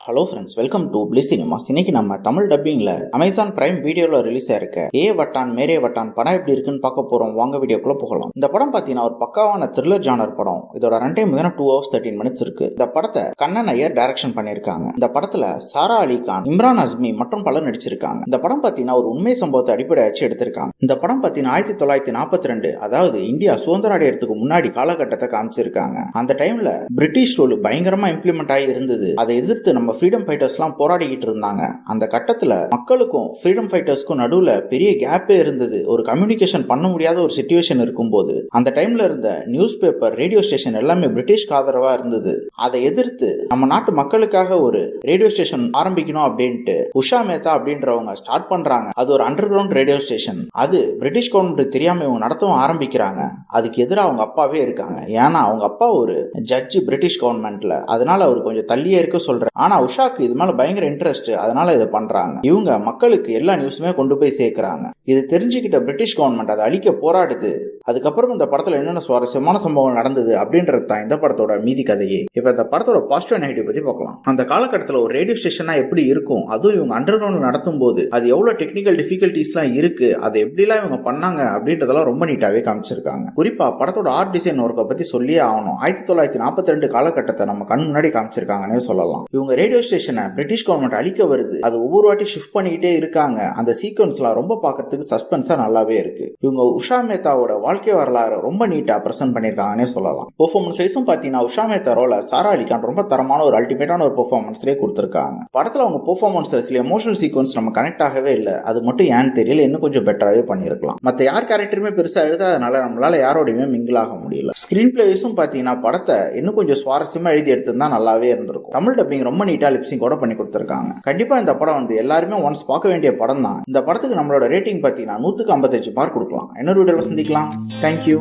Hello friends, welcome to bliss cinemas. இன்னைக்கு நம்ம Tamil டப்பிங்ல Amazon prime வீடியோல ரிலீஸ் ஆயிருக்க ஏ வட்டான் மேரே வட்டான் படம் எப்படி இருக்குன்னு பார்க்க போறோம். வாங்க வீடியோக்குள்ள போகலாம். இந்த படம் பாத்தீங்கன்னா ஒரு பக்காவான த்ரில்லர் ஜானர் படம். இதோட ரன் டைம் 2 hours 13 minutes இருக்கு. இந்த படத்தை கண்ணன் ஐயர் டைரக்ஷன் பண்ணிருக்காங்க. இந்த படத்துல சாரா அலி கான், இம்ரான் அஸ்மி மற்றும் பலர் நடிச்சிருக்காங்க. இந்த படம் பாத்தீங்கன்னா ஒரு உண்மை சம்பவத்தை அடிப்படை வச்சு எடுத்திருக்காங்க. இந்த படம் பாத்தீங்கன்னா 1942, அதாவது இந்தியா சுதந்திரம் அடையறதுக்கு முன்னாடி காலகட்டத்தை காமிச்சிருக்காங்க. அந்த டைம்ல பிரிட்டிஷ் ரூல் பயங்கரமா இம்ப்ளிமெண்ட் ஆகி இருந்தது. அதை எதிர்த்து நம்ம ஃப்ரீடம் ஃபைட்டர்ஸ்லாம் போராடிக்கிட்டு இருந்தாங்க. அந்த கட்டத்துல மக்களுக்கும் ஃப்ரீடம் ஃபைட்டர்ஸ்க்கும் நடுவுல பெரிய கேப்பே இருந்தது. ஒரு கம்யூனிகேஷன் பண்ண முடியாத ஒரு சிச்சுவேஷன் இருக்கும்போது அந்த டைம்ல இருந்த நியூஸ் பேப்பர், ரேடியோ ஸ்டேஷன் எல்லாமே பிரிட்டிஷ்க்கு ஆதரவா இருந்தது. அதை எதிர்த்து நம்ம நாட்டு மக்களுக்காக ஒரு ரேடியோ ஸ்டேஷன் ஆரம்பிக்கணும் அப்படின்ட்டு உஷா மேத்தா அப்படின்றவங்க ஸ்டார்ட் பண்றாங்க. அது ஒரு அண்டர் கிரவுண்ட் ரேடியோ ஸ்டேஷன். அது பிரிட்டிஷ் கவர்மெண்ட் தெரியாம இவங்க நடத்தவும் ஆரம்பிக்கிறாங்க. அதுக்கு எதிராக அவங்க அப்பாவே இருக்காங்க. ஏன்னா அவங்க அப்பா ஒரு ஜட்ஜ் பிரிட்டிஷ் கவர்மெண்ட்ல, அதனால அவர் கொஞ்சம் தள்ளியே இருக்க சொல்றாரு. ஆனா உஷாக்கு இது மேல பயங்கர இன்ட்ரெஸ்ட், அதனால இதை பண்றாங்க. இவங்க மக்களுக்கு எல்லா நியூஸுமே கொண்டு போய் சேர்க்கிறாங்க. இது தெரிஞ்சுக்கிட்ட பிரிட்டிஷ் கவர்மெண்ட் அதை அழிக்க போராடுது. அதுக்கப்புறம் இந்த படத்துல என்னென்ன சுவாரஸ்யமான சம்பவம் நடந்தது அப்படின்றது தான் இந்த படத்தோட மீதி கதையே. இப்ப இந்த படத்தோட பாசிட்டிவ் நெகட்டிவ் பத்தி பார்க்கலாம். அந்த காலகட்டத்தில் ஒரு ரேடியோ ஸ்டேஷனா எப்படி இருக்கும், அதுவும் இவங்க அண்டர் கிரவுண்ட் நடத்தும் போது அது எவ்வளவு டெக்னிக்கல் டிஃபிகல்டிஸ் எல்லாம் இருக்கு, அதை எப்படிலாம் இவங்க பண்ணாங்க அப்படின்றதெல்லாம் ரொம்ப நீட்டாவே காமிச்சிருக்காங்க. குறிப்பா படத்தோட ஆர்ட் டிசைன் ஒர்க்கை பத்தி சொல்லியே ஆகணும். 1942 காலகட்டத்தை நம்ம கண் முன்னாடி காமிச்சிருக்காங்கன்னே சொல்லலாம். இவங்க ரேடியோ ஸ்டேஷனை பிரிட்டிஷ் கவர்மெண்ட் அழிக்க வருது, அது ஒவ்வொரு வாட்டி ஷிஃப்ட் பண்ணிக்கிட்டே இருக்காங்க. அந்த சீக்வன்ஸ்லாம் ரொம்ப பார்க்கறதுக்கு சஸ்பென்ஸா நல்லாவே இருக்கு. இவங்க உஷா மேத்தாவோட வாழ்க்கை வரலாறு ரொம்ப நீட்டா பிரசன்ட் பண்ணிருக்காங்கன்னே சொல்லலாம். பெர்ஃபார்மன்ஸ் வைஸும் பாத்தீங்கன்னா உஷா மேத்தா ரோல சாரா அலி கான் ரொம்ப தரமான ஒரு அல்டிமேட்டான ஒரு பெர்ஃபார்மன்ஸ்லேயே கொடுத்திருக்காங்க. படத்துல அவங்க பெர்ஃபார்மன்ஸ்ல சில எமோஷனல் சீக்வன்ஸ் நம்ம கனெக்ட் ஆகவே இல்லை. அது மட்டும் ஏன்னு தெரியல, இன்னும் கொஞ்சம் பெட்டராகவே பண்ணிருக்கலாம். மத்த யார் கேரக்டருமே பெருசா எழுதாதனால நம்மளால யாரோடையுமே மிங்கிள் ஆக முடியல. ஸ்கிரீன் பிளே வைஸும் பாத்தீங்கன்னா படத்தை இன்னும் கொஞ்சம் சுவாரஸ்யமா எழுதி எடுத்திருந்தா நல்லாவே இருந்திருக்கும். தமிழ் டப்பிங் ரொம்ப நீட்டா லிப்சிங் கூட பண்ணி கொடுத்திருக்காங்க. கண்டிப்பா இந்த படம் எல்லாருமே ஒன்ஸ் பார்க்க வேண்டிய படம் தான். இந்த படத்துக்கு நம்மளோட ரேட்டிங் பாத்தீங்கன்னா 100க்கு 55 மார்க் கொடுக்கலாம். இன்னொரு வீடியோல சந்திக்கலாம். தேங்க்யூ.